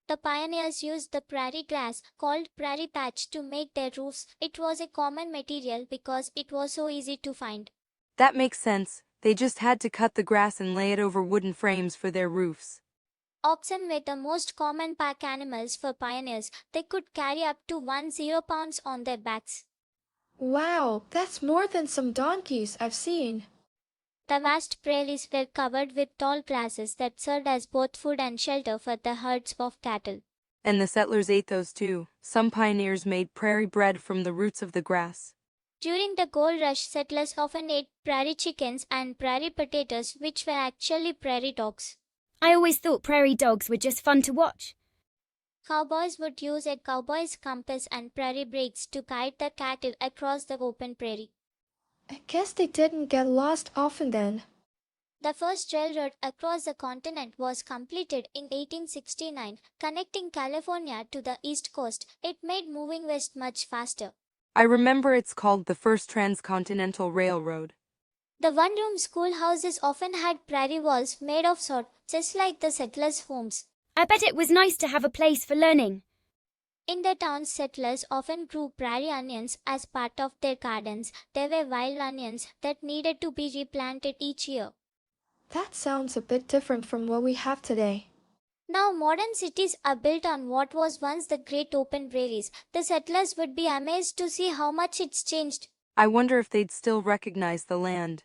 The pioneers used the prairie grass, called prairie thatch, to make their roofs. It was a common material because it was so easy to find. That makes sense. They just had to cut the grass and lay it over wooden frames for their roofs. Oxen were the most common pack animals for pioneers. They could carry up to 10 pounds on their backs. Wow, that's more than some donkeys I've seen. The vast prairies were covered with tall grasses that served as both food and shelter for the herds of cattle. And the settlers ate those too. Some pioneers made prairie bread from the roots of the grass. During the gold rush, settlers often ate prairie chickens and prairie potatoes, which were actually prairie dogs. I always thought prairie dogs were just fun to watch. Cowboys would use a cowboy's compass and prairie brakes to guide their cattle across the open prairie. I guess they didn't get lost often then. The first railroad across the continent was completed in 1869, connecting California to the East Coast. It made moving west much faster. I remember it's called the first transcontinental railroad. The one-room schoolhouses often had prairie walls made of sod, just like the settlers' homes. I bet it was nice to have a place for learning. In the towns, settlers often grew prairie onions as part of their gardens. They were wild onions that needed to be replanted each year. That sounds a bit different from what we have today. Now, modern cities are built on what was once the great open prairies. The settlers would be amazed to see how much it's changed. I wonder if they'd still recognize the land.